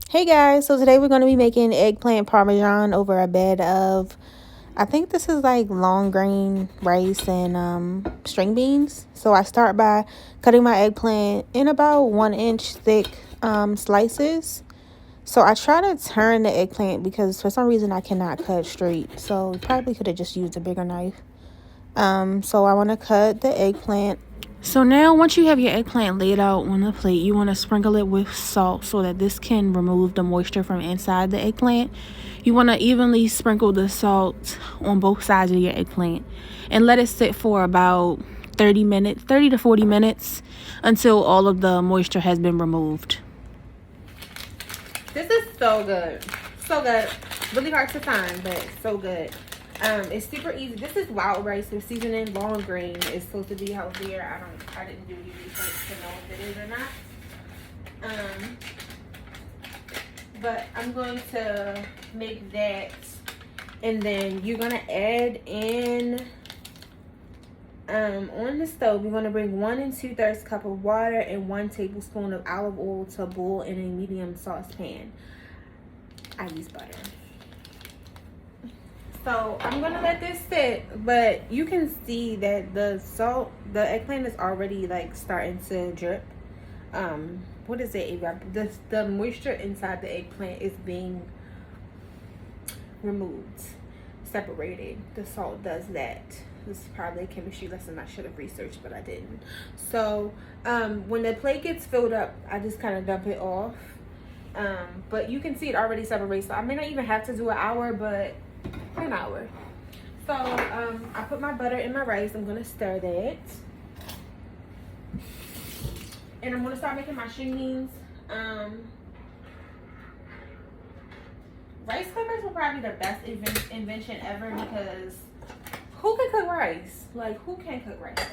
Hey guys, so today we're going to be making eggplant parmesan over a bed of, I think this is like long grain rice and string beans. So I start by cutting my eggplant in about 1 inch thick slices. So I try to turn the eggplant because for some reason I cannot cut straight. So probably could have just used a bigger knife. So I want to cut the eggplant. So now once you have your eggplant laid out on the plate, you want to sprinkle it with salt so that this can remove the moisture from inside the eggplant. You want to evenly sprinkle the salt on both sides of your eggplant and let it sit for about 30 minutes, 30 to 40 minutes until all of the moisture has been removed. This is so good. So good. Really hard to find, but so good. It's super easy. This is wild rice with seasoning, long grain. It's supposed to be healthier. I didn't do any research to know if it is or not. But I'm going to make that, and then you're gonna add in on the stove. You're gonna bring 1 2/3 cup of water and 1 tablespoon of olive oil to boil in a medium saucepan. I use butter. So I'm gonna let this sit, but you can see that the eggplant is already like starting to drip. What is it? The moisture inside the eggplant is being removed, separated. The salt does that. This is probably a chemistry lesson I should have researched, but I didn't. So when the plate gets filled up, I just kind of dump it off. But you can see it already separates. So I may not even have to do an hour, but an hour. So I put my butter in my rice. I'm gonna stir that, and I'm gonna start making my string beans. Rice cookers were probably the best invention ever, because who can cook rice? Like, who can cook rice?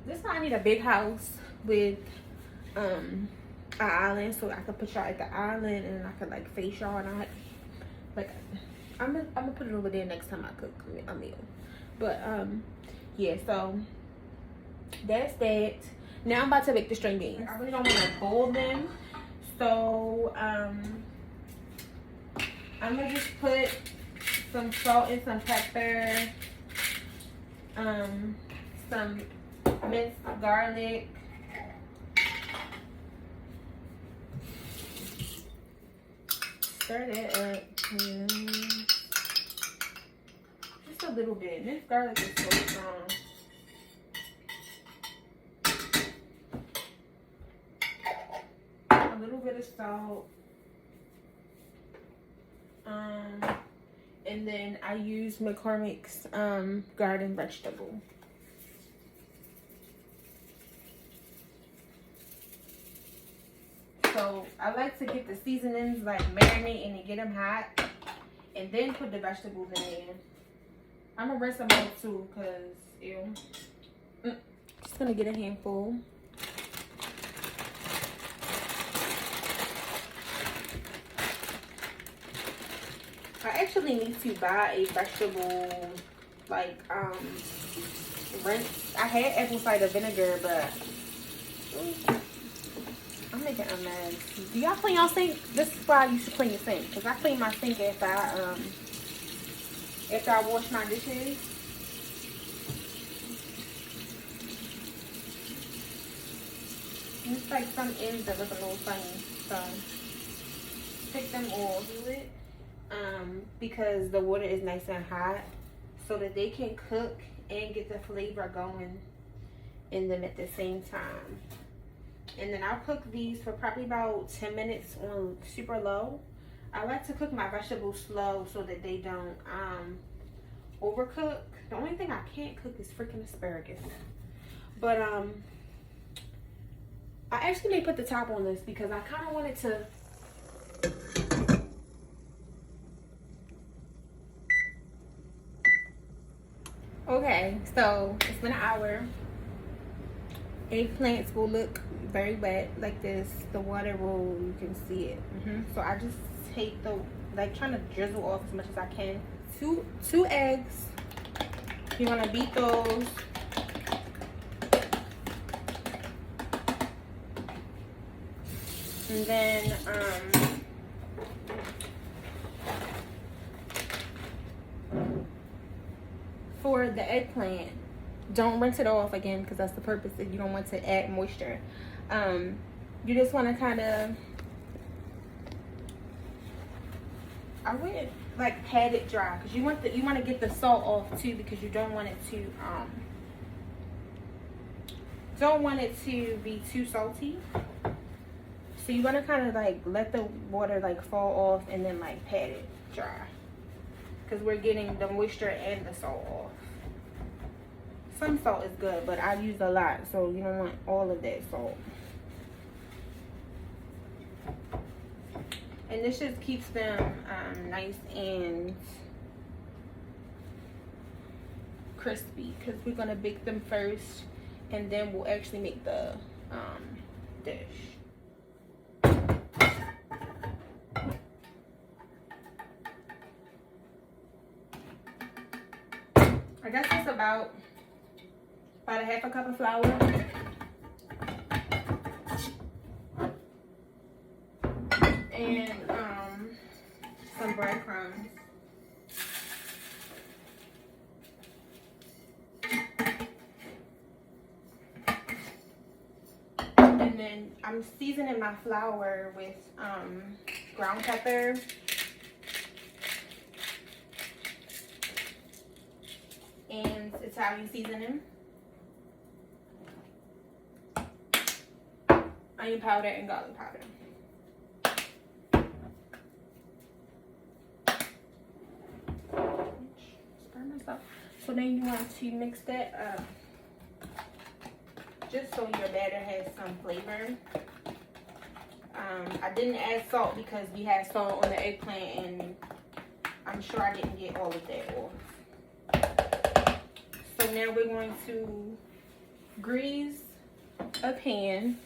This time I need a big house with an island, so I could put y'all at the island and I could like face y'all, and I'm gonna put it over there next time I cook a meal. But yeah, so that's that. Now I'm about to make the string beans. I really don't want to boil them, so I'm gonna just put some salt and some pepper, some minced garlic, stir that up. Just a little bit. Minced garlic is so strong. A little bit of salt. And then I use McCormick's garden vegetable. So I like to get the seasonings, like marinate and get them hot, and then put the vegetables in there. I'm gonna rinse them out too, cause ew. Just gonna get a handful. I actually need to buy a vegetable like rinse. I had apple cider vinegar, but I'm making a mess. Do y'all clean y'all sink? This is why I used to clean your sink, because I clean my sink after I wash my dishes. And it's like some ends that look a little funny, so take them all. Do it because the water is nice and hot, so that they can cook and get the flavor going in them at the same time. And then I'll cook these for probably about 10 minutes on super low. I like to cook my vegetables slow so that they don't overcook. The only thing I can't cook is freaking asparagus. But I actually may put the top on this because I kind of wanted to. Okay, so it's been an hour. Eggplants will look very wet like this. The water will, you can see it. So I just take trying to drizzle off as much as I can. Two eggs. You want to beat those. And then for the eggplant, don't rinse it off again because that's the purpose, that you don't want to add moisture. You just want to kind of, I wouldn't like pat it dry because you want to get the salt off too, because you don't want it to be too salty. So you want to kind of like let the water like fall off and then like pat it dry, because we're getting the moisture and the salt off. Some salt is good, but I use a lot, so you don't want all of that salt. And this just keeps them nice and crispy, because we're going to bake them first and then we'll actually make the dish. I guess it's about a half a cup of flour. And some breadcrumbs. And then I'm seasoning my flour with ground pepper, and Italian seasoning, onion powder, and garlic powder. So then you want to mix that up, just so your batter has some flavor. I didn't add salt because we had salt on the eggplant, and I'm sure I didn't get all of that off. So now we're going to grease a pan.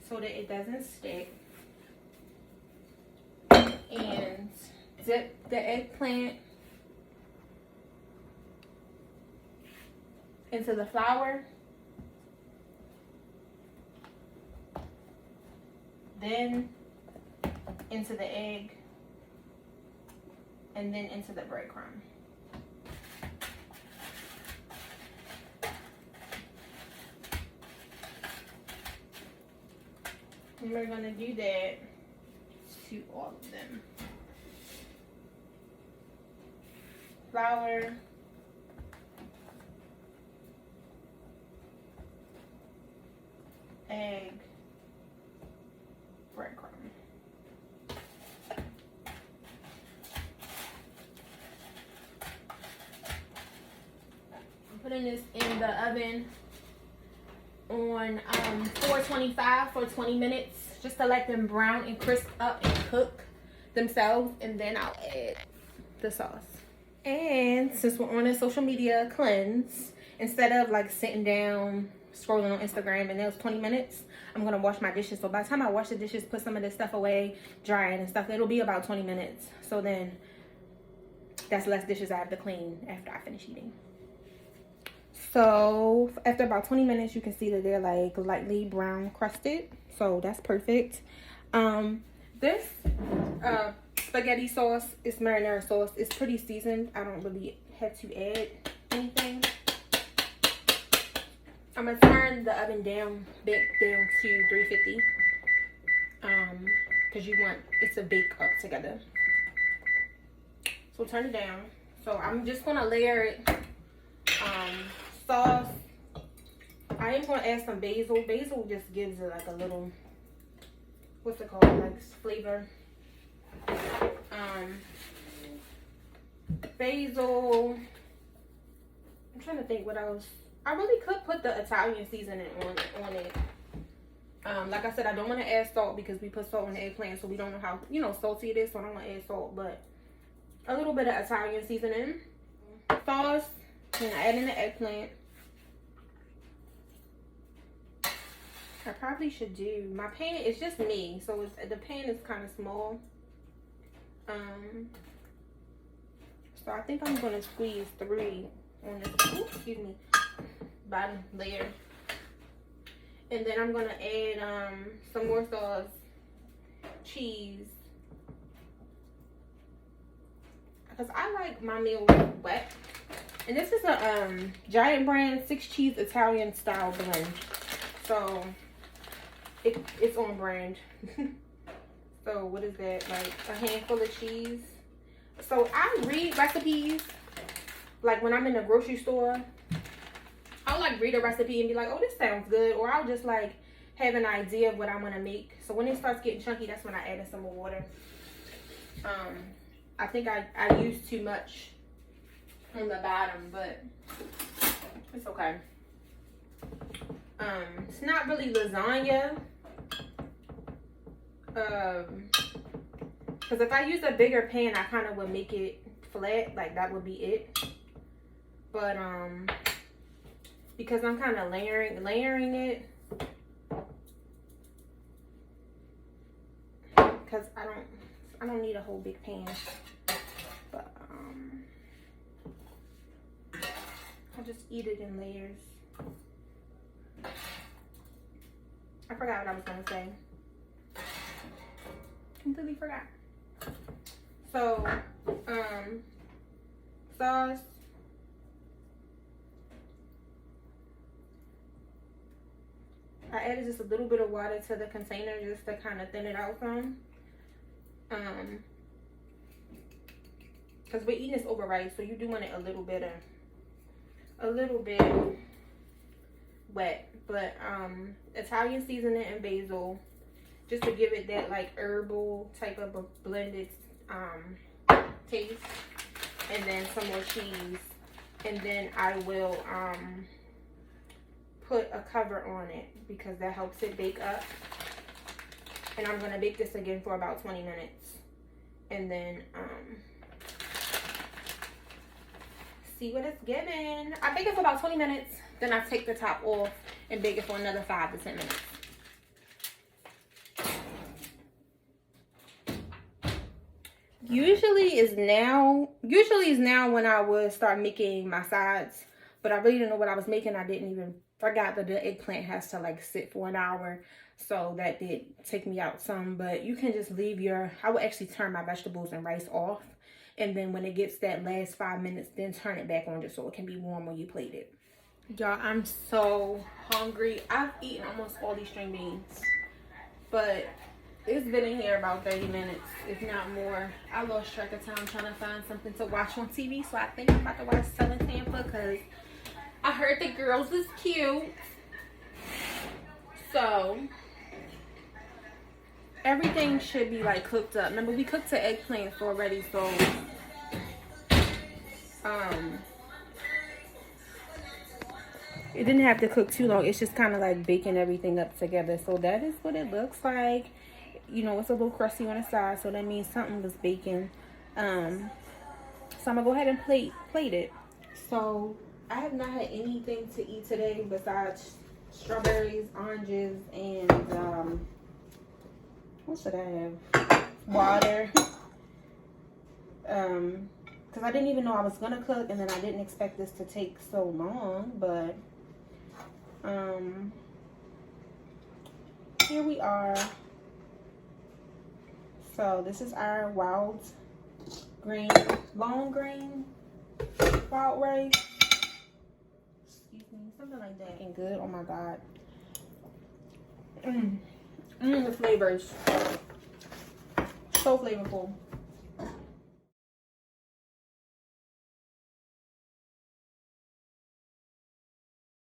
So that it doesn't stick. And dip the eggplant into the flour. Then into the egg. And then into the breadcrumb. And we're going to do that to all of them. Flour, egg, breadcrumb. I'm putting this in the oven on 425 for 20 minutes, just to let them brown and crisp up and cook themselves, and then I'll add the sauce. And since we're on a social media cleanse, instead of like sitting down scrolling on Instagram and it was 20 minutes, I'm gonna wash my dishes. So by the time I wash the dishes, put some of this stuff away, dry it and stuff, it'll be about 20 minutes. So then that's less dishes I have to clean after I finish eating. So after about 20 minutes, you can see that they're like lightly brown crusted. So that's perfect. This spaghetti sauce is marinara sauce. It's pretty seasoned. I don't really have to add anything. I'm gonna turn the oven back down to 350. Because you want it to bake up together. So turn it down. So I'm just gonna layer it. Sauce. I am gonna add some basil. Basil just gives it like a little, what's it called, like flavor. Basil. I'm trying to think what else. I really could put the Italian seasoning on it. Like I said, I don't want to add salt because we put salt in the eggplant, so we don't know how, salty it is, so I don't want to add salt, but a little bit of Italian seasoning. Sauce, and I add in the eggplant. I probably should do, my pan, it's just me, so the pan is kind of small. So I think I'm gonna squeeze 3 on this, ooh, excuse me, bottom layer. And then I'm gonna add some more sauce, cheese, because I like my meals wet. And this is a Giant brand 6 cheese Italian style blend. So it's on brand. So what is that, like a handful of cheese? So I read recipes, like when I'm in the grocery store, I'll like read a recipe and be like, oh, this sounds good. Or I'll just like have an idea of what I want to make. So when it starts getting chunky, that's when I add in some more water. I think I used too much on the bottom, but it's okay. It's not really lasagna. Because if I use a bigger pan, I kind of would make it flat, like that would be it. But because I'm kind of layering it, because I don't need a whole big pan. But I'll just eat it in layers. I forgot what I was gonna say. Completely forgot. So, sauce. I added just a little bit of water to the container just to kind of thin it out some. Because we're eating this over rice, so you do want it a little bit wet. But Italian seasoning and basil, just to give it that like herbal type of a blended taste. And then some more cheese. And then I will put a cover on it because that helps it bake up. And I'm gonna bake this again for about 20 minutes. And then see what it's giving. I bake it for about 20 minutes. Then I take the top off and bake it for another 5 to 10 minutes. Usually is now when I would start making my sides, but I really didn't know what I was making. I didn't even forgot that the eggplant has to like sit for an hour, so that did take me out some. But you can just leave I would actually turn my vegetables and rice off, and then when it gets that last 5 minutes, then turn it back on just so it can be warm when you plate it. Y'all, I'm so hungry. I've eaten almost all these string beans, but it's been in here about 30 minutes, if not more. I lost track of time trying to find something to watch on TV, so I think I'm about to watch Selling Tampa because I heard the girls is cute. So everything should be like cooked up. Remember, we cooked the eggplants already, so it didn't have to cook too long. It's just kind of like baking everything up together. So that is what it looks like. You know, it's a little crusty on the side, so that means something was baking. So I'm gonna go ahead and plate it. So I have not had anything to eat today besides strawberries, oranges, and what should I have? Water. Because I didn't even know I was gonna cook, and then I didn't expect this to take so long, but here we are. So this is our long grain wild rice. Excuse me, something like that. And good. Oh my god. The flavors. So flavorful.